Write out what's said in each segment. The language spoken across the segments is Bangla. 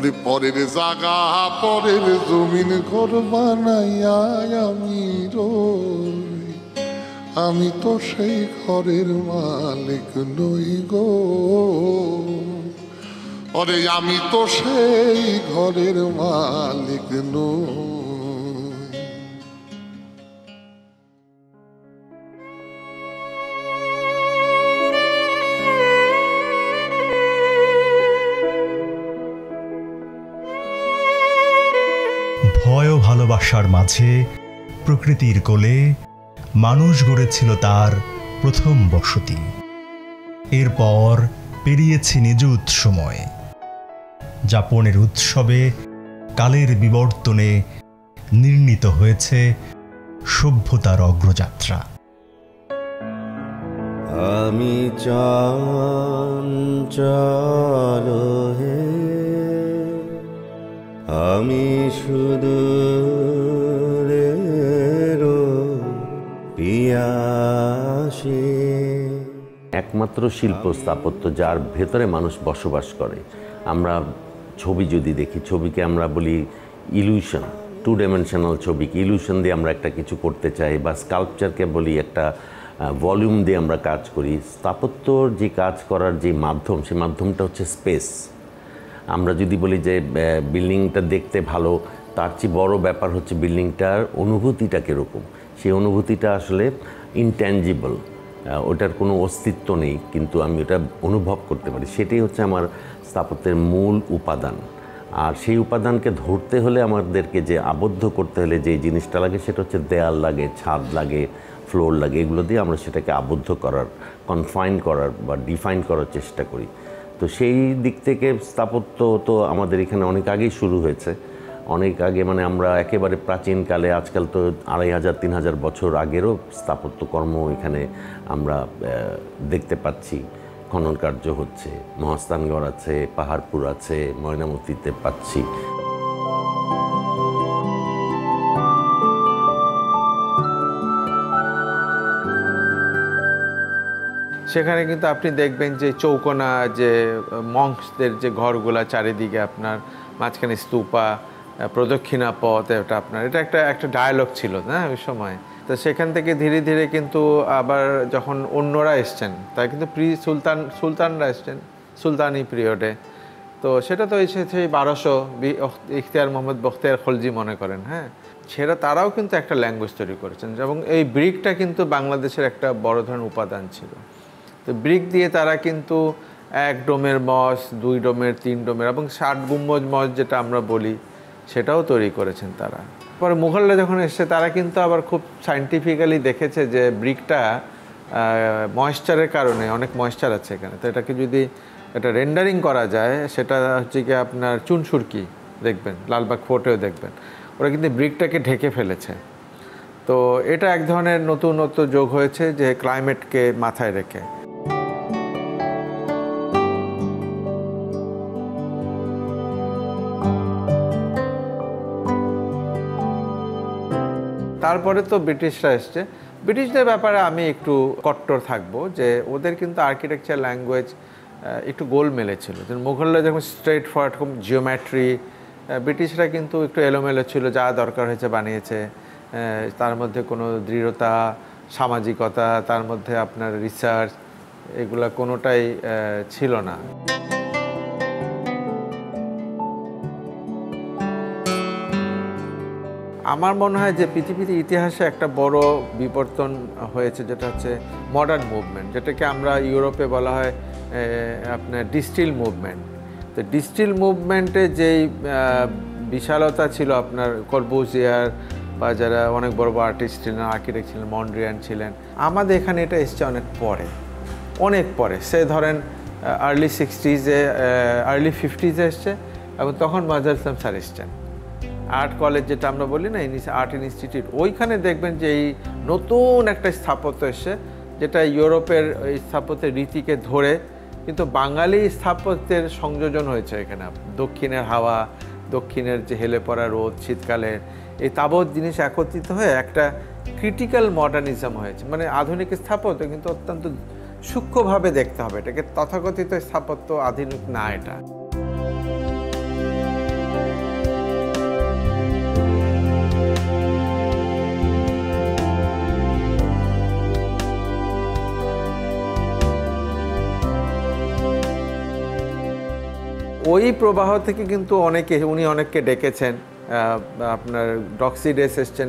ওরে পরের জাগা পরের জমিন ঘর বানাইয়া আমি রই, আমি তো সেই ঘরের মালিক নই গো। ওরে আমি তো সেই ঘরের মালিক নই। ভয় ও ভালোবাসার মাঝে প্রকৃতির কোলে মানুষ গড়েছিল তার প্রথম বসতি। এরপর পেরিয়েছে নিযুত সময়, যাপনের উৎসবে কালের বিবর্তনে নির্মিত হয়েছে সভ্যতার অগ্রযাত্রা। আমি চঞ্চল হে, আমি সুদূরের পিয়াসী। একমাত্র শিল্প স্থাপত্য যার ভেতরে মানুষ বসবাস করে। আমরা ছবি যদি দেখি, ছবিকে আমরা বলি ইলিউশন, 2 ডাইমেনশনাল ছবিকে ইলিউশন দিয়ে আমরা একটা কিছু করতে চাই, বা স্কাল্পচারকে বলি একটা ভলিউম দিয়ে আমরা কাজ করি। স্থাপত্যর যে কাজ করার যে মাধ্যম, সেই মাধ্যমটা হচ্ছে স্পেস। আমরা যদি বলি যে বিল্ডিংটা দেখতে ভালো, তার চেয়ে বড় ব্যাপার হচ্ছে বিল্ডিংটার অনুভূতিটা কীরকম। সেই অনুভূতিটা আসলে ইনট্যাঞ্জিবল, ওটার কোনো অস্তিত্ব নেই, কিন্তু আমি ওটা অনুভব করতে পারি। সেটাই হচ্ছে আমার স্থাপত্যের মূল উপাদান। আর সেই উপাদানকে ধরতে হলে আমাদেরকে যে আবদ্ধ করতে হলে যে জিনিসটা লাগে, সেটা হচ্ছে দেয়াল লাগে, ছাদ লাগে, ফ্লোর লাগে। এগুলো দিয়ে আমরা সেটাকে আবদ্ধ করার, কনফাইন করার বা ডিফাইন করার চেষ্টা করি। তো সেই দিক থেকে স্থাপত্য তো আমাদের এখানে অনেক আগেই শুরু হয়েছে, অনেক আগে, মানে আমরা একেবারে প্রাচীনকালে, আজকাল তো 2500-3000 বছর আগেরও স্থাপত্যকর্ম এখানে আমরা দেখতে পাচ্ছি। খনন কার্য হচ্ছে, মহাস্থানগড় আছে, পাহাড়পুর আছে, ময়নামতিতে পাচ্ছি। সেখানে কিন্তু আপনি দেখবেন যে চৌকোনা, যে মঙ্কসদের যে ঘরগুলা চারিদিকে, আপনার মাঝখানে স্তূপা, প্রদক্ষিণা পথ, এটা আপনার এটা একটা ডায়ালগ ছিল না ওই সময়। তো সেখান থেকে ধীরে ধীরে কিন্তু আবার যখন অন্যরা এসছেন, তাই কিন্তু সুলতানরা এসছেন সুলতানি পিরিয়ডে। তো সেটা তো এসেছে 1200, ইখতিয়ার মোহাম্মদ বখতিয়ার খলজি মনে করেন, হ্যাঁ, সেটা তারাও কিন্তু একটা ল্যাঙ্গুয়েজ তৈরি করেছেন। এবং এই ব্রিকটা কিন্তু বাংলাদেশের একটা বড় ধরনের উপাদান ছিল। তো ব্রিক দিয়ে তারা কিন্তু 1 ডোমের মস, 2 ডোমের, 3 ডোমের এবং 60 গুম্বজ মস যেটা আমরা বলি, সেটাও তৈরি করেছেন তারা। পরে মুঘলরা যখন এসছে, তারা কিন্তু আবার খুব সায়েন্টিফিক্যালি দেখেছে যে ব্রিকটা ময়েশ্চারের কারণে, অনেক ময়েশ্চার আছে এখানে, তো এটাকে যদি এটা রেন্ডারিং করা যায়, সেটা হচ্ছে কি আপনার চুনসুরকি দেখবেন, লালবাগ ফোর্টেও দেখবেন, ওরা কিন্তু ব্রিকটাকে ঢেকে ফেলেছে। তো এটা এক ধরনের নতুনত্ব যোগ হয়েছে, যে ক্লাইমেটকে মাথায় রেখে। তারপরে তো ব্রিটিশরা এসছে। ব্রিটিশদের ব্যাপারে আমি একটু কট্টর থাকবো, যে ওদের কিন্তু আর্কিটেকচার ল্যাঙ্গুয়েজ একটু গোলমেলে ছিল। যেমন মুঘলরা যখন স্ট্রেট ফরওয়ার্ড জিওমেট্রি, ব্রিটিশরা কিন্তু একটু এলোমেলো ছিল, যা দরকার হয়েছে বানিয়েছে। তার মধ্যে কোনো দৃঢ়তা, সামাজিকতা, তার মধ্যে আপনার রিসার্চ, এগুলা কোনোটাই ছিল না। আমার মনে হয় যে পৃথিবীর ইতিহাসে একটা বড় বিবর্তন হয়েছে, যেটা হচ্ছে মডার্ন মুভমেন্ট, যেটাকে আমরা ইউরোপে বলা হয় আপনার ডিস্টিল মুভমেন্ট। তো ডিস্টিল মুভমেন্টে যেই বিশালতা ছিল, আপনার কর্বুজিয়ার বা যারা অনেক বড় বড় আর্টিস্ট ছিলেন, আর্কিটেক্ট ছিলেন, মন্ড্রিয়ান ছিলেন, আমাদের এখানে এটা এসছে অনেক পরে। সে ধরেন আর্লি 60s-এ, আর্লি 50s-এ এসছে, এবং তখন মাজার ইসলাম স্যার এসছেন। আর্ট কলেজ যেটা আমরা বলি না, আর্ট ইনস্টিটিউট, ওইখানে দেখবেন যে এই নতুন একটা স্থাপত্য এসছে, যেটা ইউরোপের এই স্থাপত্যের রীতিকে ধরে কিন্তু বাঙালি স্থাপত্যের সংযোজন হয়েছে এখানে। দক্ষিণের হাওয়া, দক্ষিণের যে হেলে পড়া রোদ শীতকালে, এই তাবৎ জিনিস একত্রিত হয়ে একটা ক্রিটিক্যাল মডার্নিজম হয়েছে। মানে আধুনিক স্থাপত্য কিন্তু অত্যন্ত সূক্ষ্মভাবে দেখতে হবে এটাকে, তথাকথিত স্থাপত্য আধুনিক না এটা। ওই প্রবাহ থেকে কিন্তু উনি অনেককে ডেকেছেন। আপনার ডক্সিডেস এসছেন,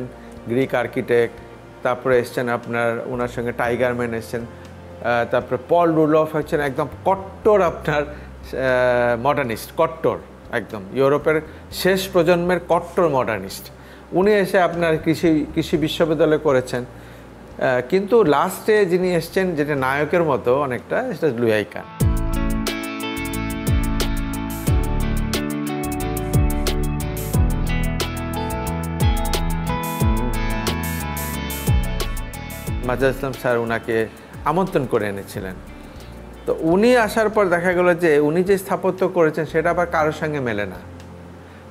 গ্রিক আর্কিটেক্ট, তারপরে এসছেন আপনার ওনার সঙ্গে টাইগারম্যান এসছেন, তারপরে পল রুলফ হচ্ছেন একদম কট্টর আপনার মডার্নিস্ট, কট্টর একদম ইউরোপের শেষ প্রজন্মের কট্টর মডার্নিস্ট। উনি এসে আপনার কৃষি বিশ্ববিদ্যালয় করেছেন। কিন্তু লাস্টে যিনি এসছেন, যেটা নায়কের মতো অনেকটা, সেটা লুয়াই কান। মাজার ইসলাম স্যার ওনাকে আমন্ত্রণ করে এনেছিলেন। তো উনি আসার পর দেখা গেল যে উনি যে স্থাপত্য করেছেন সেটা আবার কারোর সঙ্গে মেলে না।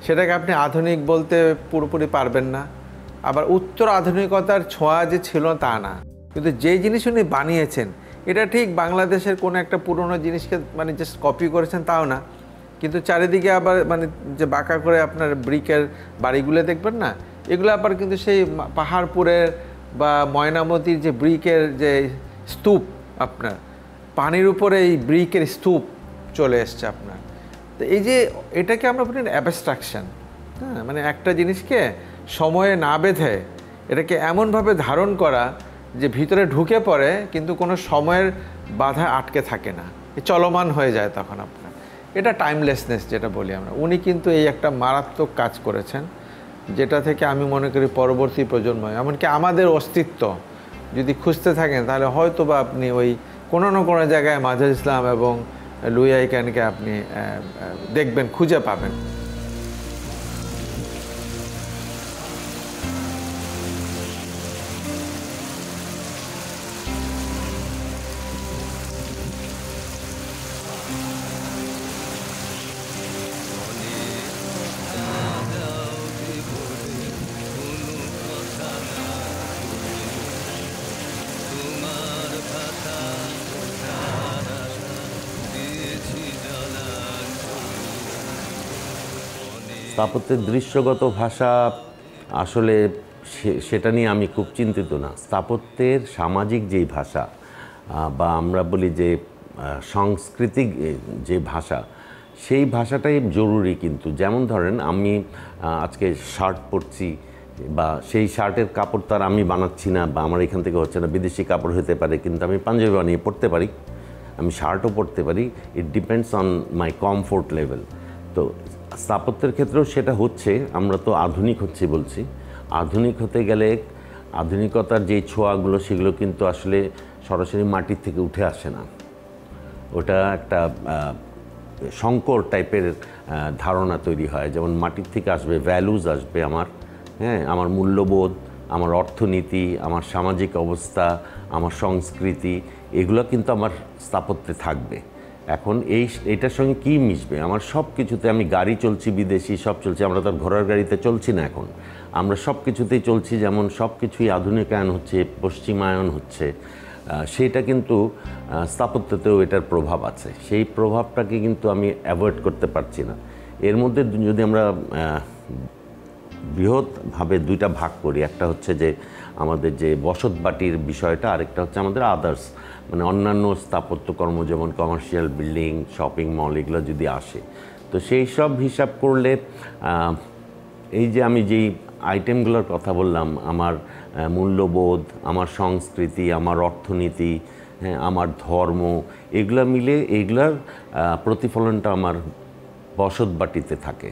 সেটাকে আপনি আধুনিক বলতে পুরোপুরি পারবেন না, আবার উত্তর আধুনিকতার ছোঁয়া যে ছিল তা না। কিন্তু যে জিনিস উনি বানিয়েছেন এটা ঠিক বাংলাদেশের কোনো একটা পুরনো জিনিসকে মানে জাস্ট কপি করেছেন তাও না, কিন্তু চারিদিকে আবার মানে যে বাঁকা করে আপনার ব্রিকের বাড়িগুলো দেখবেন না, এগুলো আবার কিন্তু সেই পাহাড়পুরের বা ময়নামতির যে ব্রিকের যে স্তূপ, আপনার পানির উপরে এই ব্রিকের স্তূপ চলে এসছে আপনার। তো এই যে এটাকে আমরা বলি অ্যাবস্ট্রাকশন, হ্যাঁ, মানে একটা জিনিসকে সময়ে না বেঁধে এটাকে এমনভাবে ধারণ করা যে ভিতরে ঢুকে পড়ে কিন্তু কোনো সময়ের বাধা আটকে থাকে না, চলমান হয়ে যায় তখন আপনার। এটা টাইমলেসনেস যেটা বলি আমরা। উনি কিন্তু এই একটা মারাত্মক কাজ করেছেন, যেটা থেকে আমি মনে করি পরবর্তী প্রজন্ম, এমনকি আমাদের অস্তিত্ব যদি খুঁজতে থাকেন তাহলে হয়তো বা আপনি ওই কোনো না কোনো জায়গায় মাজার ইসলাম এবং লুয়াই কানকে আপনি দেখবেন, খুঁজে পাবেন। স্থাপত্যের দৃশ্যগত ভাষা আসলে সেটা নিয়ে আমি খুব চিন্তিত না। স্থাপত্যের সামাজিক যেই ভাষা বা আমরা বলি যে সাংস্কৃতিক যে ভাষা, সেই ভাষাটাই জরুরি। কিন্তু যেমন ধরেন আমি আজকে শার্ট পরছি, বা সেই শার্টের কাপড় তার আমি বানাচ্ছি না বা আমার এখান থেকে হচ্ছে না, বিদেশি কাপড় হতে পারে, কিন্তু আমি পাঞ্জাবি বানিয়ে পরতে পারি, আমি শার্টও পরতে পারি। It depends on my comfort level. তো স্থাপত্যের ক্ষেত্রেও সেটা হচ্ছে। আমরা তো আধুনিক হচ্ছে বলছি, আধুনিক হতে গেলে আধুনিকতার যেই ছোঁয়াগুলো সেগুলো কিন্তু আসলে সরাসরি মাটির থেকে উঠে আসে না। ওটা একটা সংকর টাইপের ধারণা তৈরি হয়। যেমন মাটির থেকে আসবে ভ্যালুজ, আসবে আমার, হ্যাঁ, আমার মূল্যবোধ, আমার অর্থনীতি, আমার সামাজিক অবস্থা, আমার সংস্কৃতি, এগুলো কিন্তু আমার স্থাপত্যে থাকবে। এখন এইটার সঙ্গে কী মিশবে? আমার সব কিছুতে, আমি গাড়ি চলছি বিদেশি, সব চলছে, আমরা তো ঘোড়ার গাড়িতে চলছি না এখন, আমরা সব কিছুতেই চলছি, যেমন সব কিছুই আধুনিকায়ন হচ্ছে, পশ্চিমায়ন হচ্ছে। সেইটা কিন্তু স্থাপত্যতেও এটার প্রভাব আছে। সেই প্রভাবটাকে কিন্তু আমি অ্যাভয়েড করতে পারছি না। এর মধ্যে যদি আমরা বৃহৎভাবে দুইটা ভাগ করি, একটা হচ্ছে যে আমাদের যে বসতবাটির বিষয়টা, আরেকটা হচ্ছে আমাদের আদার্স, মানে অন্যান্য স্থাপত্যকর্ম, যেমন কমার্শিয়াল বিল্ডিং, শপিং মল, এগুলো যদি আসে, তো সেই সব হিসাব করলে এই যে আমি যেই আইটেমগুলোর কথা বললাম, আমার মূল্যবোধ, আমার সংস্কৃতি, আমার অর্থনীতি, হ্যাঁ, আমার ধর্ম, এগুলো মিলে এইগুলার প্রতিফলনটা আমার বসতবাটিতে থাকে,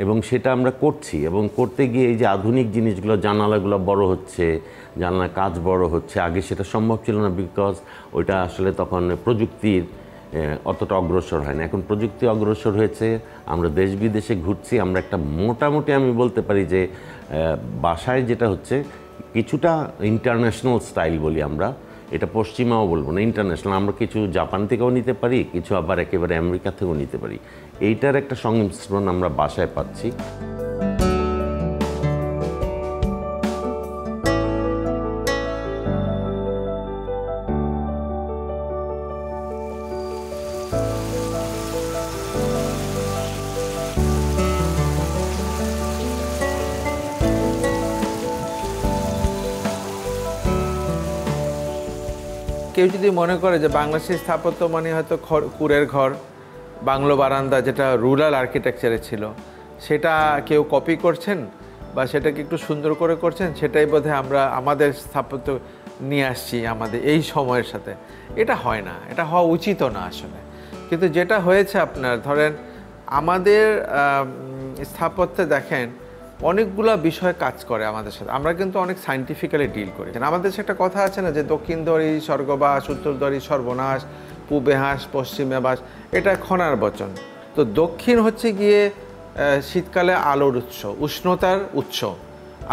এবং সেটা আমরা করছি। এবং করতে গিয়ে এই যে আধুনিক জিনিসগুলো, জানালাগুলো বড় হচ্ছে, জানালার কাজ বড় হচ্ছে, আগে সেটা সম্ভব ছিল না, বিকজ ওইটা আসলে তখন প্রযুক্তির অতটা অগ্রসর হয় না। এখন প্রযুক্তি অগ্রসর হয়েছে, আমরা দেশ বিদেশে ঘুরছি, আমরা একটা মোটামুটি আমি বলতে পারি যে বাসায় যেটা হচ্ছে কিছুটা ইন্টারন্যাশনাল স্টাইল বলি আমরা, এটা পশ্চিমাও বলবো না, ইন্টারন্যাশনাল। আমরা কিছু জাপান থেকেও নিতে পারি, কিছু আবার একেবারে আমেরিকা থেকেও নিতে পারি। এইটার একটা সংমিশ্রণ আমরা বাসায় পাচ্ছি। কেউ যদি মনে করে যে বাংলাদেশের স্থাপত্য মানে হয়তো কুড়ের ঘর, বাংলো বারান্দা যেটা রুরাল আর্কিটেকচারে ছিল, সেটা কেউ কপি করছেন বা সেটাকে একটু সুন্দর করে করছেন, সেটাই বোধহয় আমরা আমাদের স্থাপত্য নিয়ে আসছি আমাদের এই সময়ের সাথে। এটা হয় না, এটা হওয়া উচিতও না আসলে। কিন্তু যেটা হয়েছে আপনার ধরেন আমাদের স্থাপত্যে দেখেন অনেকগুলো বিষয় কাজ করে আমাদের সাথে, আমরা কিন্তু অনেক সায়েন্টিফিক্যালি ডিল করি। আমাদের দেশে একটা কথা আছে না যে দক্ষিণ দ্বারী স্বর্গবাস, উত্তর দ্বারী সর্বনাশ, পূবে হাঁস পশ্চিমে বাস, এটা খনার বচন। তো দক্ষিণ হচ্ছে গিয়ে শীতকালে আলোর উৎস, উষ্ণতার উৎস,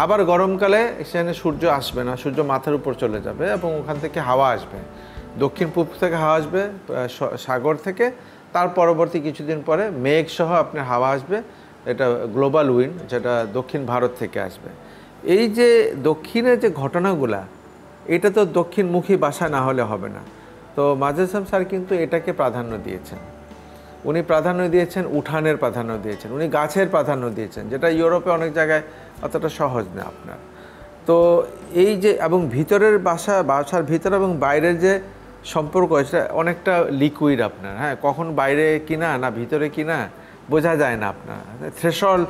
আবার গরমকালে সেখানে সূর্য আসবে না, সূর্য মাথার উপর চলে যাবে এবং ওখান থেকে হাওয়া আসবে, দক্ষিণ পূর্ব থেকে হাওয়া আসবে সাগর থেকে, তার পরবর্তী কিছুদিন পরে মেঘ সহ আপনার হাওয়া আসবে, এটা গ্লোবাল উইন্ড, যেটা দক্ষিণ ভারত থেকে আসবে। এই যে দক্ষিণের যে ঘটনাগুলা, এটা তো দক্ষিণমুখী বাসা না হলে হবে না। তো মাজেদ হাসান স্যার কিন্তু এটাকে প্রাধান্য দিয়েছেন, উনি প্রাধান্য দিয়েছেন, উঠানের প্রাধান্য দিয়েছেন, উনি গাছের প্রাধান্য দিয়েছেন, যেটা ইউরোপে অনেক জায়গায় অতটা সহজ না আপনার। তো এই যে এবং ভিতরের বাসার ভিতর এবং বাইরের যে সম্পর্ক, সেটা অনেকটা লিকুইড আপনার, হ্যাঁ, কখন বাইরে কিনা না ভিতরে কিনা বোঝা যায় না আপনার। থ্রেশহোল্ড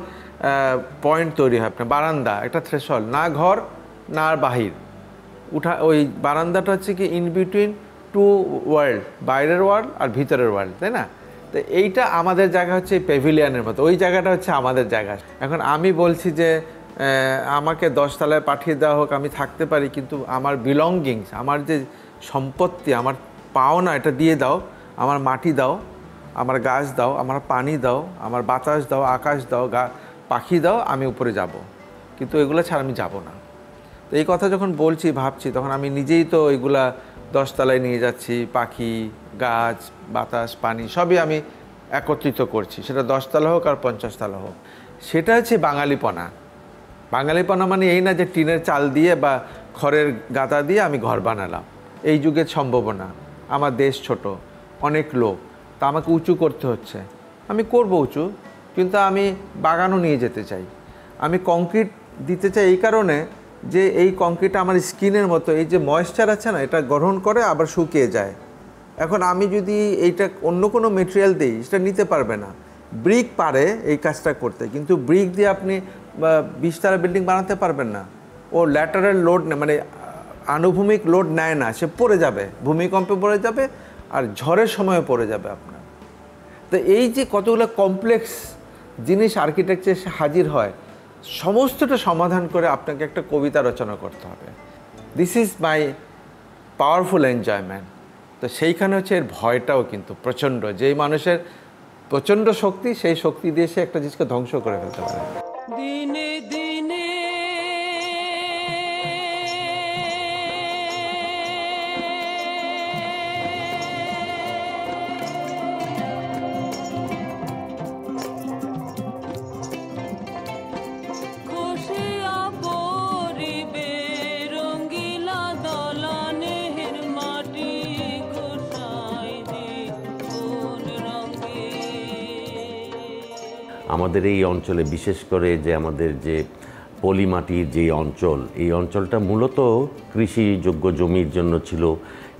পয়েন্ট তৈরি হয় আপনার, বারান্দা একটা থ্রেশহোল্ড, না ঘর না বাহির, ওই বারান্দাটা হচ্ছে কি ইন বিটুইন টু ওয়ার্ল্ড, বাইরের ওয়ার্ল্ড আর ভিতরের ওয়ার্ল্ড, তাই না? তো এইটা আমাদের জায়গা হচ্ছে এই প্যাভিলিয়নের মতো, ওই জায়গাটা হচ্ছে আমাদের জায়গা। এখন আমি বলছি যে আমাকে 10 তলায় পাঠিয়ে দেওয়া হোক, আমি থাকতে পারি, কিন্তু আমার বিলঙ্গিংস, আমার যে সম্পত্তি, আমার পাওনা, এটা দিয়ে দাও, আমার মাটি দাও, আমার গাছ দাও, আমার পানি দাও, আমার বাতাস দাও, আকাশ দাও, পাখি দাও, আমি উপরে যাব, কিন্তু এগুলো ছাড়া আমি যাব না। তো এই কথা যখন বলছি ভাবছি, তখন আমি নিজেই তো এগুলা 10 তলায় নিয়ে যাচ্ছি, পাখি, গাছ, বাতাস, পানি সবই আমি একত্রিত করছি, সেটা 10 তলা হোক আর 50 তলা হোক। সেটা হচ্ছে বাঙালিপনা। বাঙালিপনা মানে এই না যে টিনের চাল দিয়ে বা খড়ের গাদা দিয়ে আমি ঘর বানালাম, এই যুগের সম্ভব না। আমার দেশ ছোট, অনেক লোক, তা আমাকে উঁচু করতে হচ্ছে, আমি করব উঁচু, কিন্তু আমি বাগানও নিয়ে যেতে চাই। আমি কংক্রিট দিতে চাই এই কারণে যে এই কংক্রিট আমার স্কিনের মতো, এই যে ময়েশ্চার আছে না, এটা গ্রহণ করে আবার শুকিয়ে যায়। এখন আমি যদি এইটা অন্য কোনো মেটেরিয়াল দিই, সেটা নিতে পারবে না। ব্রিক পারে এই কাজটা করতে, কিন্তু ব্রিক দিয়ে আপনি 20 তলা বিল্ডিং বানাতে পারবেন না। ও ল্যাটারাল লোড নেয়, মানে আনুভূমিক লোড নেয় না, সে পড়ে যাবে, ভূমিকম্পে পড়ে যাবে আর ঝড়ের সময় পড়ে যাবে আপনার। তো এই যে কতগুলো কমপ্লেক্স জিনিস আর্কিটেকচার এসে হাজির হয়, সমস্তটা সমাধান করে আপনাকে একটা কবিতা রচনা করতে হবে। This is my powerful enjoyment. তো সেইখানে হচ্ছে এর ভয়টাও কিন্তু প্রচণ্ড, যেই মানুষের প্রচণ্ড শক্তি, সেই শক্তি দিয়ে সে একটা জিনিসকে ধ্বংস করে ফেলতে পারে। দিনে দিনে খুশিয়া পরিবে রঙ্গিলা দলানের মাটি ঘোষাই দি কোন রঙে। আমাদের এই অঞ্চলে বিশেষ করে যে আমাদের যে পলিমাটির যে অঞ্চল, এই অঞ্চলটা মূলত কৃষিযোগ্য জমির জন্য ছিল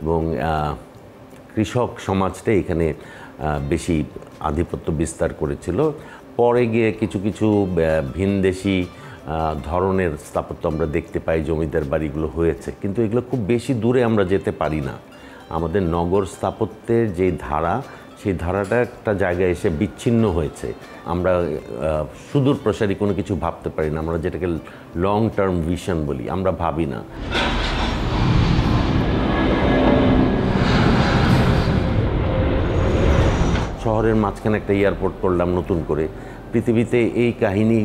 এবং কৃষক সমাজটা এখানে বেশি আধিপত্য বিস্তার করেছিল। পরে গিয়ে কিছু কিছু ভিনদেশি ধরনের স্থাপত্য আমরা দেখতে পাই, জমিদার বাড়িগুলো হয়েছে, কিন্তু এগুলো খুব বেশি দূরে আমরা যেতে পারি না। আমাদের নগর স্থাপত্যের যে ধারা, সেই ধারাটা একটা জায়গায় এসে বিচ্ছিন্ন হয়েছে। আমরা সুদূর প্রসারী কোনো কিছু ভাবতে পারি না, আমরা যেটাকে লং টার্ম ভিশন বলি, আমরা ভাবি না। শহরের মাঝখানে একটা এয়ারপোর্ট করলাম নতুন করে, পৃথিবীতে এই কাহিনী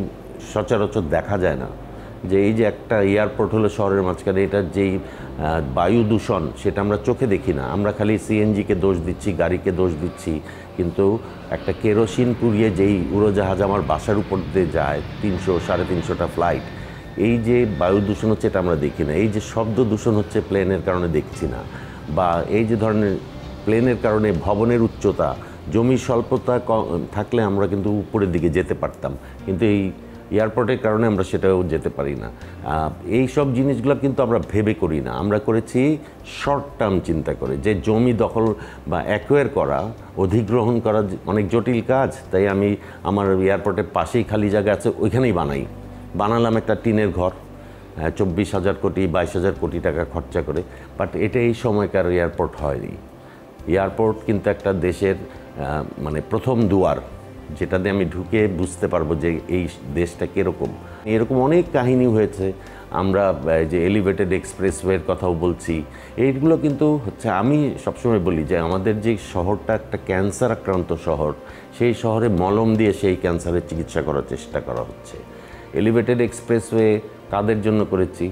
সচরাচর দেখা যায় না, যে এই যে একটা এয়ারপোর্ট হলো শহরের মাঝখানে, এটার যেই বায়ু দূষণ সেটা আমরা চোখে দেখি না, আমরা খালি সিএনজিকে দোষ দিচ্ছি, গাড়িকে দোষ দিচ্ছি, কিন্তু একটা কেরোসিন পুড়িয়ে যেই উড়োজাহাজ আমার বাসার উপর দিয়ে যায় 300-350টা ফ্লাইট, এই যে বায়ু দূষণ হচ্ছে এটা আমরা দেখি না। এই যে শব্দ দূষণ হচ্ছে প্লেনের কারণে দেখছি না, বা এই যে ধরনের প্লেনের কারণে ভবনের উচ্চতা, জমির স্বল্পতা থাকলে আমরা কিন্তু উপরের দিকে যেতে পারতাম, কিন্তু এই এয়ারপোর্টের কারণে আমরা সেটাও যেতে পারি না। এই সব জিনিসগুলো কিন্তু আমরা ভেবে করি না, আমরা করেছি শর্ট টার্ম চিন্তা করে, যে জমি দখল বা অ্যাকোয়ার করা, অধিগ্রহণ করা অনেক জটিল কাজ। তাই আমি আমার এয়ারপোর্টের পাশেই খালি জায়গা আছে, ওইখানেই বানালাম একটা টিনের ঘর, 24,000 কোটি 22,000 কোটি টাকা খরচা করে। বাট এটা এই সময়কার এয়ারপোর্ট হয়নি। এয়ারপোর্ট কিন্তু একটা দেশের মানে প্রথম দুয়ার, যেটা দিয়ে আমি ঢুকে বুঝতে পারবো যে এই দেশটা কীরকম। এরকম অনেক কাহিনী হয়েছে। আমরা যে এলিভেটেড এক্সপ্রেসওয়ের কথাও বলছি, এইগুলো কিন্তু হচ্ছে, আমি সবসময় বলি যে আমাদের যে শহরটা একটা ক্যান্সার আক্রান্ত শহর, সেই শহরে মলম দিয়ে সেই ক্যান্সারের চিকিৎসা করার চেষ্টা করা হচ্ছে। এলিভেটেড এক্সপ্রেসওয়ে কাদের জন্য করেছি?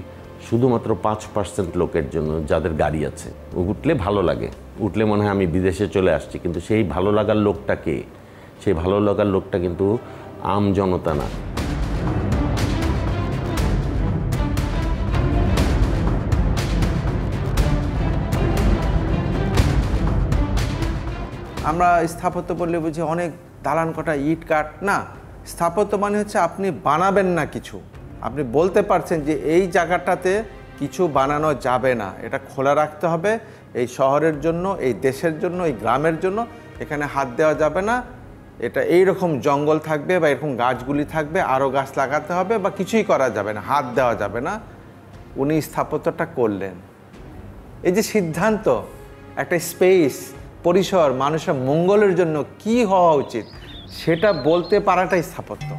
শুধুমাত্র 5% লোকের জন্য যাদের গাড়ি আছে। উঠলে ভালো লাগে, উঠলে মনে হয় আমি বিদেশে চলে আসছি, কিন্তু সেই ভালো লাগার লোকটা কে? সেই ভালো লাগার লোকটা কিন্তু আম জনতা না। আমরা স্থাপত্য বললে বুঝি অনেক দালান কটা ইট কাঠ, না। স্থাপত্য মানে হচ্ছে আপনি বানাবেন না কিছু, আপনি বলতে পারছেন যে এই জায়গাটাতে কিছু বানানো যাবে না, এটা খোলা রাখতে হবে এই শহরের জন্য, এই দেশের জন্য, এই গ্রামের জন্য, এখানে হাত দেওয়া যাবে না, এটা এইরকম জঙ্গল থাকবে বা এরকম গাছগুলি থাকবে, আরও গাছ লাগাতে হবে বা কিছুই করা যাবে না, হাত দেওয়া যাবে না। উনি স্থাপত্যটা করলেন। এই যে সিদ্ধান্ত, একটা স্পেস, পরিসর, মানুষের মঙ্গলের জন্য কি হওয়া উচিত সেটা বলতে পারাটাই স্থাপত্য।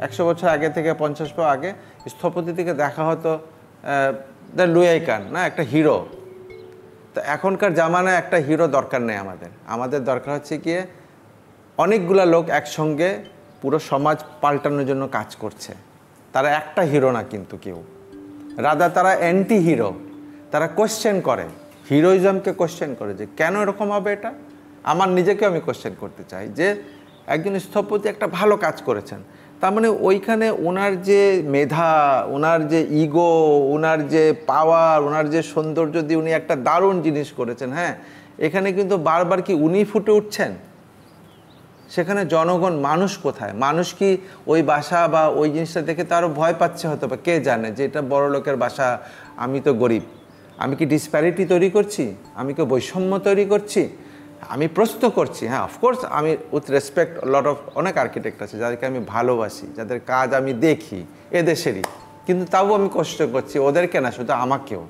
একশো বছর আগে থেকে 50 বছর আগে স্থপতি থেকে দেখা হতো দ্য লুয়াইকান, না, একটা হিরো। তো এখনকার জামানায় একটা হিরো দরকার নেই আমাদের দরকার হচ্ছে গিয়ে অনেকগুলা লোক একসঙ্গে পুরো সমাজ পাল্টানোর জন্য কাজ করছে। তারা একটা হিরো না কিন্তু কেউ, রাদা তারা অ্যান্টি হিরো। তারা কোশ্চেন করে, হিরোইজমকে কোশ্চেন করে যে কেন এরকম হবে এটা। আমার নিজেকে আমি কোশ্চেন করতে চাই যে একজন স্থপতি একটা ভালো কাজ করেছেন, তার মানে ওইখানে ওনার যে মেধা, ওনার যে ইগো, ওনার যে পাওয়ার, ওনার যে সৌন্দর্য দিয়ে উনি একটা দারুণ জিনিস করেছেন। হ্যাঁ, এখানে কিন্তু বারবার কি উনি ফুটে উঠছেন? সেখানে জনগণ, মানুষ কোথায়? মানুষ কি ওই বাসা বা ওই জিনিসটা দেখে তো আরও ভয় পাচ্ছে হয়তো, বা কে জানে যে এটা বড় লোকের বাসা, আমি তো গরিব। আমি কি ডিসপ্যারিটি তৈরি করছি? আমি কি বৈষম্য তৈরি করছি? আমি প্রশ্ন করছি। হ্যাঁ, অফকোর্স আমি উইথ রেসপেক্ট লট অফ অনেক আর্কিটেক্ট আছে যাদেরকে আমি ভালোবাসি, যাদের কাজ আমি দেখি এদেশেরই, কিন্তু তাও আমি কষ্ট করছি ওদেরকে না, শুধু আমাকেও।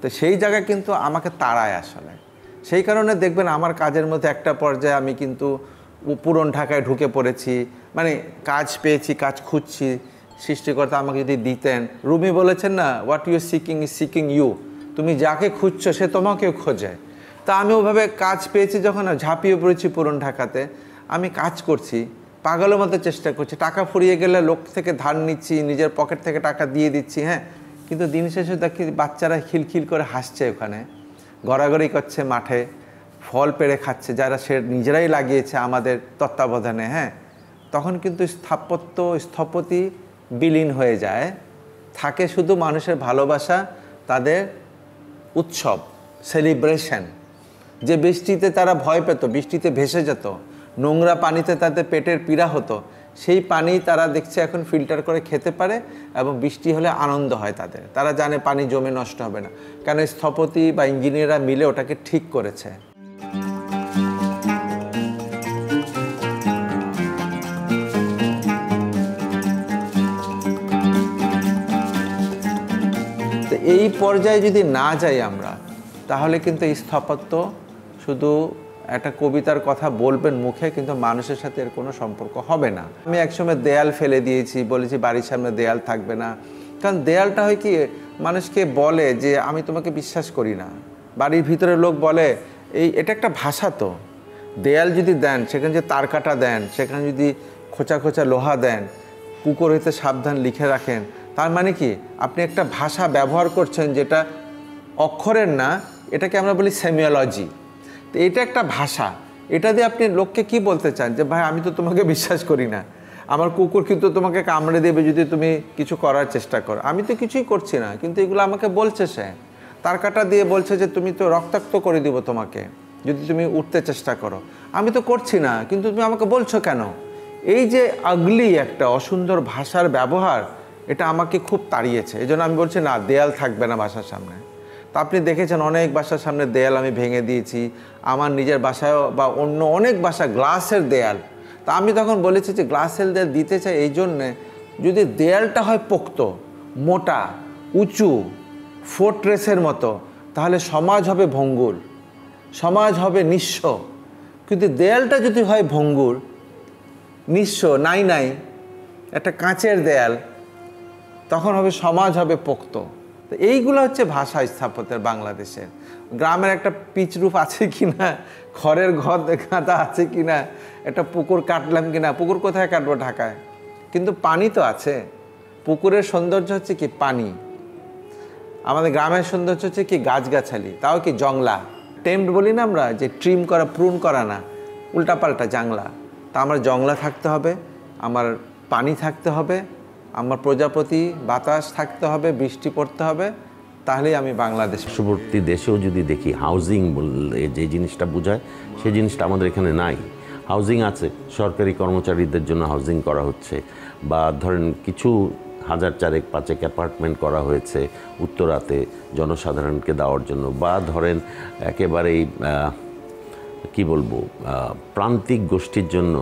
তো সেই জায়গায় কিন্তু আমাকে তাড়ায় আসলে। সেই কারণে দেখবেন আমার কাজের মধ্যে একটা পর্যায়ে আমি কিন্তু পুরন ঢাকায় ঢুকে পড়েছি, মানে কাজ পেয়েছি, কাজ খুঁজছি। সৃষ্টিকর্তা আমাকে যদি দিতেন, রুমি বলেছেন না, what you seeking is seeking you, তুমি যাকে খুঁজছো সে তোমাকেও খোঁজে। তা আমি ওভাবে কাজ পেয়েছি, যখন ঝাঁপিয়ে পড়েছি পুরন ঢাকাতে, আমি কাজ করছি, পাগলের মতো চেষ্টা করছি। টাকা ফুরিয়ে গেলে লোক থেকে ধার নিচ্ছি, নিজের পকেট থেকে টাকা দিয়ে দিচ্ছি। হ্যাঁ, কিন্তু দিন শেষে দেখি বাচ্চারা খিলখিল করে হাসছে, ওখানে গড়াগড়ি করছে, মাঠে ফল পেড়ে খাচ্ছে, যারা সে নিজেরাই লাগিয়েছে আমাদের তত্ত্বাবধানে। হ্যাঁ, তখন কিন্তু স্থপতি বিলীন হয়ে যায়, থাকে শুধু মানুষের ভালোবাসা, তাদের উৎসব, সেলিব্রেশন। যে বৃষ্টিতে তারা ভয় পেত, বৃষ্টিতে ভেসে যেত, নোংরা পানিতে তাদের পেটের পীড়া হতো, সেই পানি তারা দেখছে এখন ফিল্টার করে খেতে পারে, এবং বৃষ্টি হলে আনন্দ হয় তাদের। তারা জানে পানি জমে নষ্ট হবে না, কেন স্থপতি বা ইঞ্জিনিয়াররা মিলে ওটাকে ঠিক করেছে। তো এই পর্যায়ে যদি না যাই আমরা, তাহলে কিন্তু এই স্থাপত্য শুধু একটা কবিতার কথা বলবেন মুখে, কিন্তু মানুষের সাথে এর কোনো সম্পর্ক হবে না। আমি একসময় দেয়াল ফেলে দিয়েছি, বলেছি বাড়ির সামনে দেয়াল থাকবে না, কারণ দেয়ালটা হয় কি, মানুষকে বলে যে আমি তোমাকে বিশ্বাস করি না। বাড়ির ভিতরে লোক বলে এটা একটা ভাষা। তো দেয়াল যদি দেন, সেখানে যে তার কাটা দেন, সেখানে যদি খোঁচা খোঁচা লোহা দেন, কুকুর হইতে সাবধান লিখে রাখেন, তার মানে কি আপনি একটা ভাষা ব্যবহার করছেন যেটা অক্ষরের না, এটাকে আমরা বলি সেমিওলজি। তো এটা একটা ভাষা, এটা দিয়ে আপনি লোককে কি বলতে চান যে ভাই আমি তো তোমাকে বিশ্বাস করি না, আমার কুকুর কিন্তু তোমাকে কামড়ে দেবে যদি তুমি কিছু করার চেষ্টা করো, আমি তো কিছুই করছি না, কিন্তু এগুলো আমাকে বলছে, সে তার কাটা দিয়ে বলছে যে তুমি তো রক্তাক্ত করে দিব তোমাকে যদি তুমি উঠতে চেষ্টা করো, আমি তো করছি না কিন্তু তুমি আমাকে বলছো কেন। এই যে আগলি একটা অসুন্দর ভাষার ব্যবহার, এটা আমাকে খুব তাড়িয়েছে। এই জন্য আমি বলছি না, দেয়াল থাকবে না বাসার সামনে। তা আপনি দেখেছেন অনেক বাসার সামনে দেয়াল আমি ভেঙে দিয়েছি, আমার নিজের বাসায়ও বা অন্য অনেক বাসা গ্লাসের দেয়াল। তা আমি তখন বলেছি যে গ্লাসের দেয়াল দিতে চাই এই জন্যে যদি দেয়ালটা হয় পোক্ত, মোটা, উঁচু, ফোর্ট্রেসের মতো, তাহলে সমাজ হবে ভঙ্গুর, সমাজ হবে নিঃস্ব। কিন্তু দেয়ালটা যদি হয় ভঙ্গুর, নিঃস্ব, নাই নাই, একটা কাঁচের দেয়াল, তখন হবে সমাজ হবে পোক্ত। তো এইগুলো হচ্ছে ভাষা স্থাপত্যের বাংলাদেশের। গ্রামের একটা পিচ রুফ আছে কি না, খড়ের ঘর কাঁথা আছে কি না, একটা পুকুর কাটলাম কি না, পুকুর কোথায় কাটবো ঢাকায়, কিন্তু পানি তো আছে। পুকুরের সৌন্দর্য হচ্ছে কি পানি, আমাদের গ্রামের সৌন্দর্য হচ্ছে কি গাছগাছালি, তাও কি জংলা, টেম্প বলি না আমরা, যে ট্রিম করা, প্রুন করা না, উল্টাপাল্টা জাংলা। তা আমার জংলা থাকতে হবে, আমার পানি থাকতে হবে, আমার প্রজাপতি বাতাস থাকতে হবে, বৃষ্টি পড়তে হবে, তাহলেই আমি বাংলাদেশ। পার্শ্ববর্তী দেশেও যদি দেখি হাউজিং বললে যে জিনিসটা বোঝায়, সেই জিনিসটা আমাদের এখানে নাই। হাউজিং আছে, সরকারি কর্মচারীদের জন্য হাউজিং করা হচ্ছে, বা ধরেন কিছু 1000-4-5 অ্যাপার্টমেন্ট করা হয়েছে উত্তরাতে জনসাধারণকে দেওয়ার জন্য, বা ধরেন একেবারেই কি বলবো প্রান্তিক গোষ্ঠীর জন্য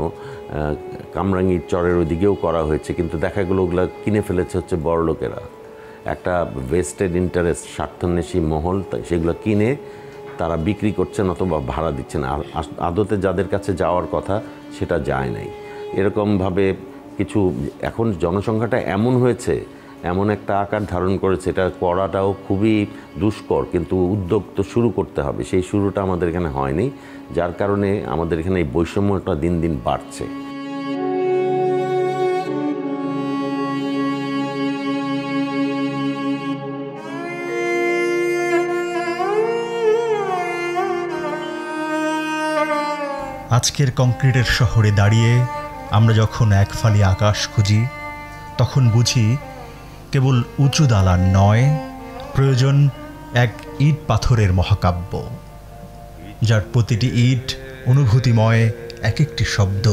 কামরাঙ্গীর চরের ওইদিকেও করা হয়েছে, কিন্তু দেখা গেলো ওগুলো কিনে ফেলেছে হচ্ছে বড়লোকেরা, একটা ভেস্টেড ইন্টারেস্ট, স্বার্থান্বেষী মহল, তাই সেগুলো কিনে তারা বিক্রি করছেন অথবা ভাড়া দিচ্ছেন, আর আদতে যাদের কাছে যাওয়ার কথা সেটা যায় নাই। এরকমভাবে কিছু এখন জনসংখ্যাটা এমন হয়েছে, এমন একটা আকার ধারণ করেছে, এটা করাটাও খুবই দুষ্কর, কিন্তু উদ্যোগ তো শুরু করতে হবে, সেই শুরুটা আমাদের এখানে হয়নি, যার কারণে আমাদের এখানে এই বৈষম্যটা দিন দিন বাড়ছে। আজকের কংক্রিটের শহরে দাঁড়িয়ে আমরা যখন এক ফালি আকাশ খুঁজি, তখন বুঝি কেবল উঁচু দালান নয়, প্রয়োজন এক ইট পাথরের মহাকাব্য, যার প্রতিটি ইট অনুভূতিময় এক একটি শব্দ,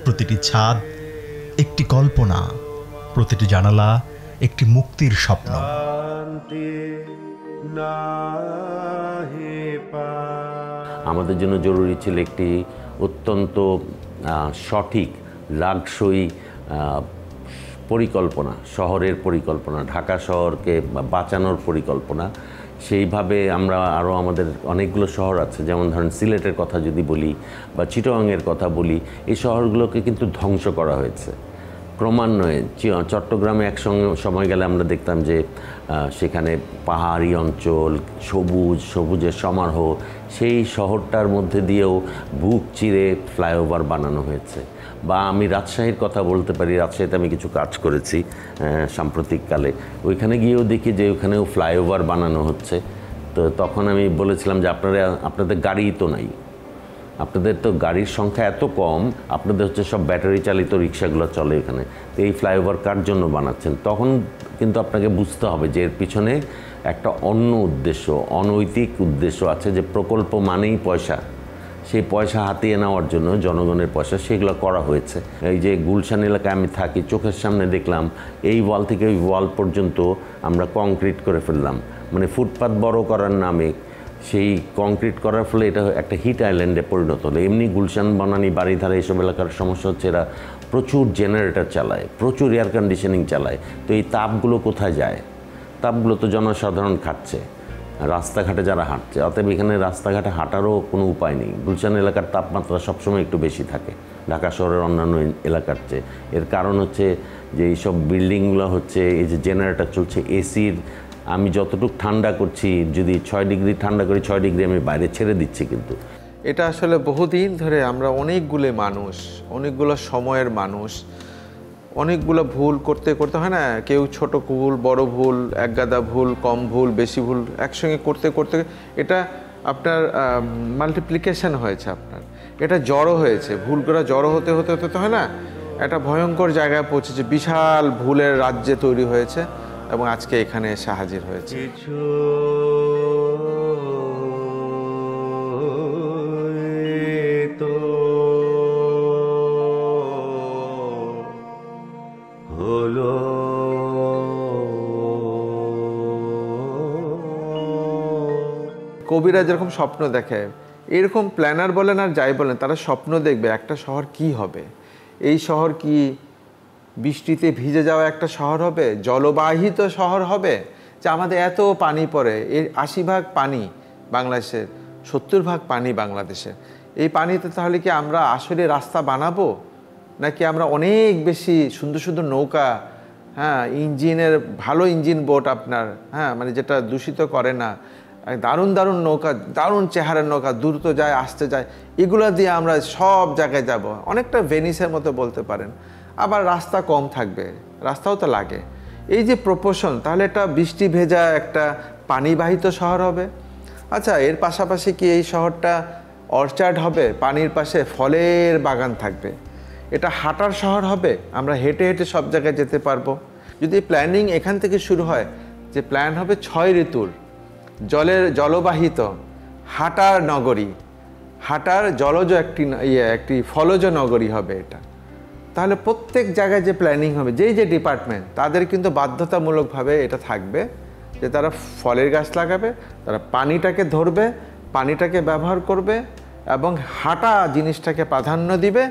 প্রতিটি ছাদ একটি কল্পনা, প্রতিটি জানালা একটি মুক্তির স্বপ্ন। আমাদের জন্য জরুরি ছিল একটি অত্যন্ত সঠিক লাগসই পরিকল্পনা, শহরের পরিকল্পনা, ঢাকা শহরকে বাঁচানোর পরিকল্পনা। সেইভাবে আমরা আরও আমাদের অনেকগুলো শহর আছে, যেমন ধরেন সিলেটের কথা যদি বলি বা চিটাগাংয়ের কথা বলি, এই শহরগুলোকে কিন্তু ধ্বংস করা হয়েছে ক্রমান্বয়ে। চট্টগ্রামে সময় গেলে আমরা দেখতাম যে সেখানে পাহাড়ি অঞ্চল, সবুজের সমারোহ, সেই শহরটার মধ্যে দিয়েও বুক চিরে ফ্লাইওভার বানানো হয়েছে। বা আমি রাজশাহীর কথা বলতে পারি, রাজশাহীতে আমি কিছু কাজ করেছি সাম্প্রতিককালে, ওইখানে গিয়েও দেখি যে ওখানেও ফ্লাইওভার বানানো হচ্ছে। তো তখন আমি বলেছিলাম যে আপনাদের গাড়ি তো নাই, আপনাদের তো গাড়ির সংখ্যা এত কম, আপনাদের হচ্ছে সব ব্যাটারি চালিত রিক্সাগুলো চলে এখানে, তো এই ফ্লাইওভার কার জন্য বানাচ্ছেন? তখন কিন্তু আপনাকে বুঝতে হবে যে এর পিছনে একটা অন্য উদ্দেশ্য, অনৈতিক উদ্দেশ্য আছে, যে প্রকল্প মানেই পয়সা, সেই পয়সা হাতিয়ে নেওয়ার জন্য জনগণের পয়সা সেগুলো করা হয়েছে। এই যে গুলশান এলাকায় আমি থাকি, চোখের সামনে দেখলাম এই ওয়াল থেকে ওই ওয়াল পর্যন্ত আমরা কংক্রিট করে ফেললাম, মানে ফুটপাত বড় করার নামে সেই কংক্রিট করার ফলে এটা একটা হিট আইল্যান্ডে পরিণত হলো। এমনি গুলশান, বনানী, বাড়িধারা এইসব এলাকার সমস্যা হচ্ছে এরা প্রচুর জেনারেটর চালায়, প্রচুর এয়ার কন্ডিশনিং চালায়, তো এই তাপগুলো কোথায় যায়? তাপগুলো তো জনসাধারণ খাচ্ছে, রাস্তাঘাটে যারা হাঁটছে। অতএব এখানে রাস্তাঘাটে হাঁটারও কোনো উপায় নেই। গুলশান এলাকার তাপমাত্রা সবসময় একটু বেশি থাকে ঢাকা শহরের অন্যান্য এলাকার চেয়ে। এর কারণ হচ্ছে যে এইসব বিল্ডিংগুলো হচ্ছে, এই যে জেনারেটর চলছে, এসির আমি যতটুকু ঠান্ডা করছি, যদি 6 ডিগ্রি ঠান্ডা করি, 6 ডিগ্রি আমি বাইরে ছেড়ে দিচ্ছি। কিন্তু এটা আসলে বহুদিন ধরে আমরা অনেকগুলো সময়ের মানুষ অনেকগুলো ভুল করতে করতে হয় না, কেউ ছোট ভুল, বড় ভুল, একগাদা ভুল, কম ভুল, বেশি ভুল একসঙ্গে করতে করতে এটা আপনার মাল্টিপ্লিকেশন হয়েছে, আপনার এটা জড়ো হয়েছে, ভুলগুলো জড়ো হতে হতে হতে তো হয় না, একটা ভয়ঙ্কর জায়গায় পৌঁছেছে, বিশাল ভুলের রাজ্যে তৈরি হয়েছে এবং আজকে এখানে এসে হাজির হয়েছে। কিছু তো হলো কবিরা যেরকম স্বপ্ন দেখে, এরকম প্ল্যানার বলেন আর যাই বলেন, তারা স্বপ্ন দেখবে একটা শহর কি হবে। এই শহর কি বৃষ্টিতে ভিজে যাওয়া একটা শহর হবে, জলবাহিত শহর হবে, যে আমাদের এত পানি পড়ে, এর 80% পানি বাংলাদেশের, 70% পানি বাংলাদেশের, এই পানিতে তাহলে কি আমরা আসলে রাস্তা বানাবো, নাকি আমরা অনেক বেশি সুন্দর সুন্দর নৌকা, হ্যাঁ ইঞ্জিনের ভালো ইঞ্জিন বোট আপনার, হ্যাঁ মানে যেটা দূষিত করে না, দারুণ দারুণ নৌকা, দারুণ চেহারার নৌকা, দ্রুত যায় আসতে যায়, এগুলো দিয়ে আমরা সব জায়গায় যাব, অনেকটা ভেনিসের মতো বলতে পারেন। আবার রাস্তা কম থাকবে, রাস্তাও তো লাগে। এই যে প্রপোর্শন, তাহলে এটা বৃষ্টি ভেজা একটা পানিবাহিত শহর হবে। আচ্ছা, এর পাশাপাশি কি এই শহরটা অর্চার্ড হবে, পানির পাশে ফলের বাগান থাকবে, এটা হাঁটার শহর হবে, আমরা হেঁটে হেঁটে সব জায়গায় যেতে পারবো। যদি প্ল্যানিং এখান থেকে শুরু হয়, যে প্ল্যান হবে 6 ঋতুর, জলবাহিত হাঁটার নগরী, হাঁটার জলজ একটি ফলজ নগরী হবে এটা, তাহলে প্রত্যেক জায়গায় যে প্ল্যানিং হবে, যেই যে ডিপার্টমেন্ট, তাদের কিন্তু বাধ্যতামূলকভাবে এটা থাকবে যে তারা ফলের গাছ লাগাবে, তারা পানিটাকে ধরবে, পানিটাকে ব্যবহার করবে এবং হাঁটা জিনিসটাকে প্রাধান্য দিবে,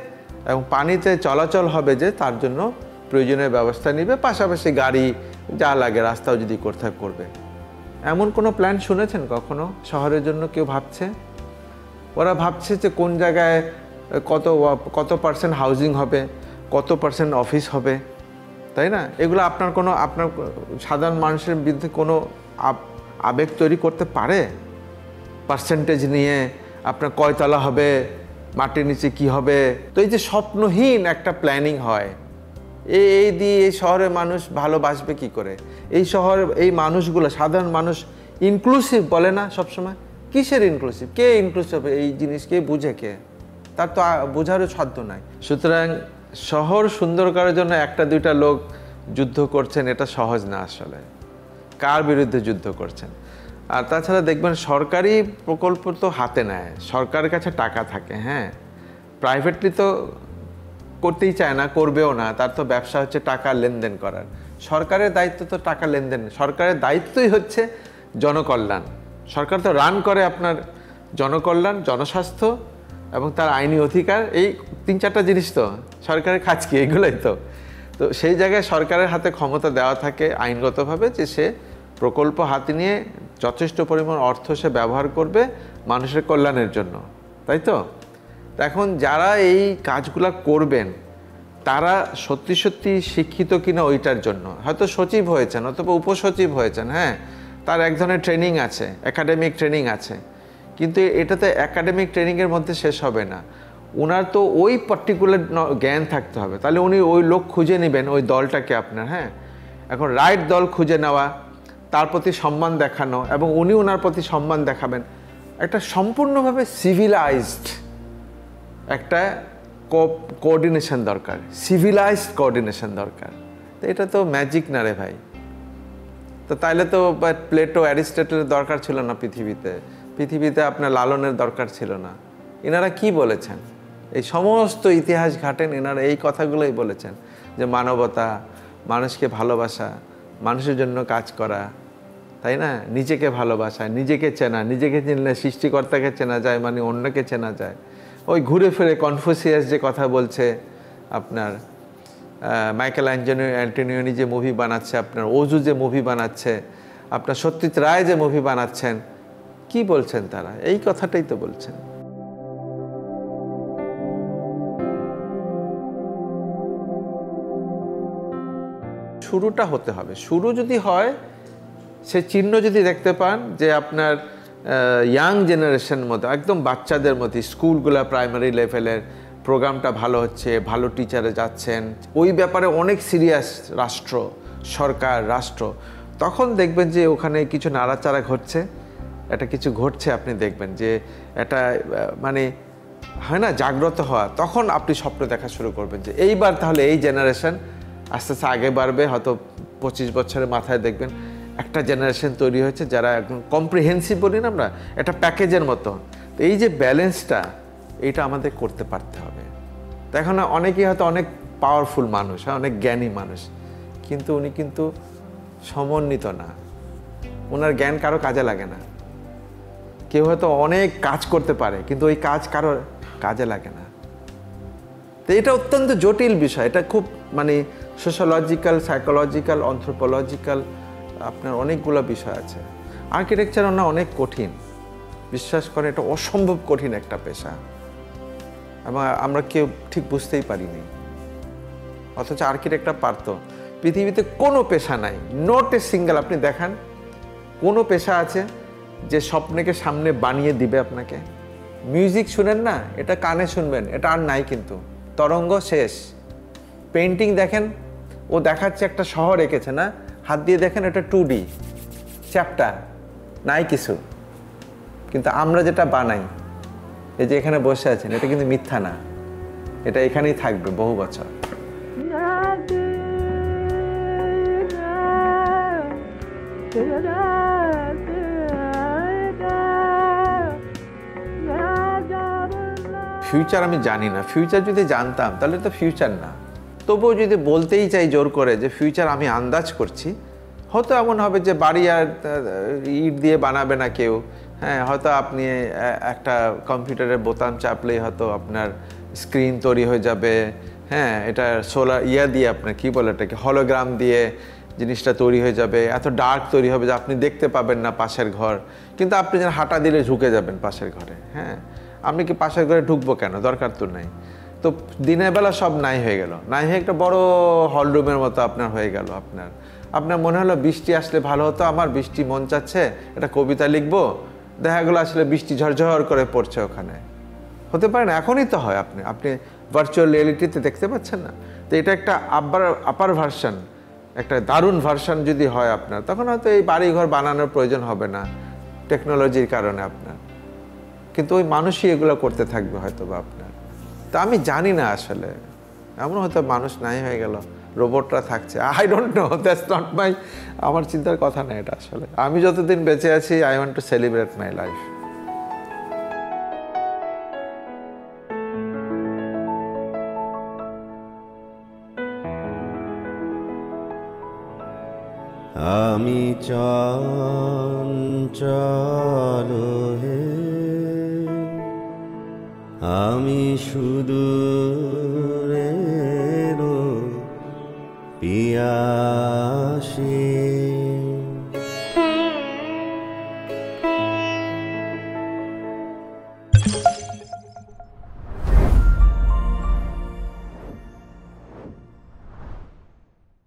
এবং পানিতে চলাচল হবে যে তার জন্য প্রয়োজনীয় ব্যবস্থা নেবে, পাশাপাশি গাড়ি যা লাগে রাস্তাও যদি করবে। এমন কোনো প্ল্যান শুনেছেন কখনো শহরের জন্য কেউ ভাবছে? ওরা ভাবছে যে কোন জায়গায় কত পার্সেন্ট হাউজিং হবে, কত পার্সেন্ট অফিস হবে, তাই না? এগুলো আপনার সাধারণ মানুষের বিরুদ্ধে কোনো আবেগ তৈরি করতে পারে? পার্সেন্টেজ নিয়ে আপনার কয়তলা হবে, মাটির নিচে কি হবে, তো এই যে স্বপ্নহীন একটা প্ল্যানিং হয়, এই দিয়ে এই শহরের মানুষ ভালোবাসবে কি করে? এই শহরের এই মানুষগুলো, সাধারণ মানুষ ইনক্লুসিভ বলে না সবসময়, কিসের ইনক্লুসিভ? কে ইনক্লুসিভ হবে এই জিনিস, কে বুঝে, কে? তার তো বোঝারও সাধ্য নাই। সুতরাং শহর সুন্দর করার জন্য একটা দুইটা লোক যুদ্ধ করছেন, এটা সহজ না আসলে। কার বিরুদ্ধে যুদ্ধ করছেন? আর তাছাড়া দেখবেন সরকারি প্রকল্প তো হাতে নেয়, সরকারের কাছে টাকা থাকে, হ্যাঁ, প্রাইভেটলি তো করতেই চায় না, করবেও না, তার তো ব্যবসা হচ্ছে টাকা লেনদেন করার। সরকারের দায়িত্ব তো টাকা লেনদেন, সরকারের দায়িত্বই হচ্ছে জনকল্যাণ। সরকার তো রান করে আপনার জনকল্যাণ, জনস্বাস্থ্য এবং তার আইনি অধিকার, এই 3-4টা জিনিস তো সরকারের কাজ কি, এগুলোই তো। তো সেই জায়গায় সরকারের হাতে ক্ষমতা দেওয়া থাকে আইনগতভাবে যে সে প্রকল্প হাতে নিয়ে যথেষ্ট পরিমাণ অর্থ সে ব্যবহার করবে মানুষের কল্যাণের জন্য, তাই তো? এখন যারা এই কাজগুলো করবেন তারা সত্যি সত্যি শিক্ষিত কিনা ওইটার জন্য, হয়তো সচিব হয়েছেন অথবা উপসচিব হয়েছেন, হ্যাঁ, তার এক ধরনের ট্রেনিং আছে, একাডেমিক ট্রেনিং আছে, কিন্তু এটাতে একাডেমিক ট্রেনিংয়ের মধ্যে শেষ হবে না, ওনার তো ওই পার্টিকুলার জ্ঞান থাকতে হবে, তাহলে উনি ওই লোক খুঁজে নেবেন, ওই দলটাকে আপনার, হ্যাঁ। এখন রাইট দল খুঁজে নেওয়া, তার প্রতি সম্মান দেখানো এবং উনি ওনার প্রতি সম্মান দেখাবেন, একটা সম্পূর্ণভাবে সিভিলাইজড একটা কোঅর্ডিনেশন দরকার, সিভিলাইজড কোঅর্ডিনেশন দরকার। তো এটা তো ম্যাজিক না রে ভাই। তো তাইলে তো প্লেটো অ্যারিস্টটলের দরকার ছিল না পৃথিবীতে আপনার লালনের দরকার ছিল না। এনারা কি বলেছেন? এই সমস্ত ইতিহাস ঘাটেন, এনারা এই কথাগুলোই বলেছেন যে মানবতা, মানুষকে ভালোবাসা, মানুষের জন্য কাজ করা, তাই না? নিজেকে ভালোবাসা, নিজেকে চেনা, নিজেকে চিনলে সৃষ্টিকর্তাকে চেনা যায়, মানে অন্যকে চেনা যায়। ওই ঘুরে ফিরে কনফুসিয়াস যে কথা বলছে আপনার, মাইকেল অ্যান্টোনিওনি যে মুভি বানাচ্ছে, আপনার ওজু যে মুভি বানাচ্ছে, আপনার সত্যজিৎ রায় যে মুভি বানাচ্ছেন, কি বলছেন তারা? এই কথাটাই তো বলছেন। শুরুটা হতে হবে। শুরু যদি হয়, সে চিহ্ন যদি দেখতে পান যে আপনার ইয়াং জেনারেশনের মধ্যে, একদম বাচ্চাদের মধ্যে, স্কুলগুলো প্রাইমারি লেভেলের প্রোগ্রামটা ভালো হচ্ছে, ভালো টিচারে যাচ্ছেন, ওই ব্যাপারে অনেক সিরিয়াস রাষ্ট্র, সরকার, রাষ্ট্র, তখন দেখবেন যে ওখানে কিছু নাড়াচাড়া ঘটছে, এটা কিছু ঘটছে, আপনি দেখবেন যে এটা মানে হয় না জাগ্রত হওয়া, তখন আপনি স্বপ্ন দেখা শুরু করবেন যে এইবার তাহলে এই জেনারেশন আস্তে আস্তে আগে বাড়বে, হয়তো 25 বছরের মাথায় দেখবেন একটা জেনারেশন তৈরি হয়েছে যারা একদম কম্প্রিহেন্সিভ বলি না আমরা, এটা প্যাকেজের মতো। তো এই যে ব্যালেন্সটা, এইটা আমাদের করতে পারতে হবে। তো এখন অনেকেই হয়তো অনেক পাওয়ারফুল মানুষ, অনেক জ্ঞানী মানুষ, কিন্তু উনি কিন্তু সমন্বিত না, ওনার জ্ঞান কারো কাজে লাগে না। কেউ হয়তো অনেক কাজ করতে পারে কিন্তু ওই কাজ কারো কাজে লাগে না। তো এটা অত্যন্ত জটিল বিষয়, এটা খুব মানে সোশ্যালজিক্যাল, সাইকোলজিক্যাল, অ্যানথ্রোপোলজিক্যাল, আপনার অনেকগুলো বিষয় আছে। আর্কিটেকচার না অনেক কঠিন, বিশ্বাস করে, এটা অসম্ভব কঠিন একটা পেশা, এবং আমরা কেউ ঠিক বুঝতেই পারিনি, অথচ আর্কিটেক্টরা পারতো। পৃথিবীতে কোনো পেশা নাই, নট এ সিঙ্গেল, আপনি দেখান কোনো পেশা আছে যে স্বপ্নকে সামনে বানিয়ে দিবে আপনাকে। মিউজিক শুনেন না, এটা কানে শুনবেন, এটা আর নাই, কিন্তু তরঙ্গ শেষ। পেন্টিং দেখেন, ও দেখাচ্ছে একটা শহর এঁকেছে না, হাত দিয়ে দেখেন এটা 2D চ্যাপ্টার, নাই কিছু। কিন্তু আমরা যেটা বানাই, এই যে এখানে বসে আছেন, এটা কিন্তু মিথ্যা না, এটা এখানেই থাকবে বহু বছর। ফিউচার আমি জানি না, ফিউচার যদি জানতাম তাহলে তো ফিউচার না। তবুও যদি বলতেই চাই জোর করে যে ফিউচার আমি আন্দাজ করছি, হয়তো এমন হবে যে বাড়ি আর ইট দিয়ে বানাবে না কেউ, হ্যাঁ, হয়তো আপনি একটা কম্পিউটারের বোতাম চাপলেই হয়তো আপনার স্ক্রিন তৈরি হয়ে যাবে, হ্যাঁ, এটা সোলার দিয়ে আপনার কী বলে এটাকে, হলোগ্রাম দিয়ে জিনিসটা তৈরি হয়ে যাবে, এত ডার্ক তৈরি হবে যে আপনি দেখতে পাবেন না পাশের ঘর, কিন্তু আপনি যেন হাঁটা দিলে ঢুকে যাবেন পাশের ঘরে। হ্যাঁ, আমি কি পাশের ঘরে ঢুকবো কেন, দরকার তো নাই। তো দিনের বেলা সব নাই হয়ে গেল, নাই হয়ে একটা বড় হলরুমের মতো আপনার হয়ে গেল। আপনার মনে হলো বৃষ্টি আসলে ভালো হতো, আমার বৃষ্টি মন চাচ্ছে, একটা কবিতা লিখবো, দেখা গেলো আসলে বৃষ্টি ঝরঝর করে পড়ছে ওখানে। হতে পারে না, এখনই তো হয়, আপনি ভার্চুয়াল রিয়েলিটিতে দেখতে পাচ্ছেন না। তো এটা একটা আপার ভার্সন, একটা দারুণ ভার্সন যদি হয় আপনার, তখন হয়তো এই বাড়িঘর বানানোর প্রয়োজন হবে না টেকনোলজির কারণে আপনার, কিন্তু ওই মানুষই এগুলো করতে থাকবে হয়তো বা আপনার। তা আমি জানি না আসলে, এমন হয়তো মানুষ নাই হয়ে গেল, রোবটরা থাকছে, I don't know, that's not my, আমার চিন্তার কথা না এটা। আসলে আমি যতদিন বেঁচে আছি, I want to celebrate my life. আমি চঞ্চল হে, আমি শুধু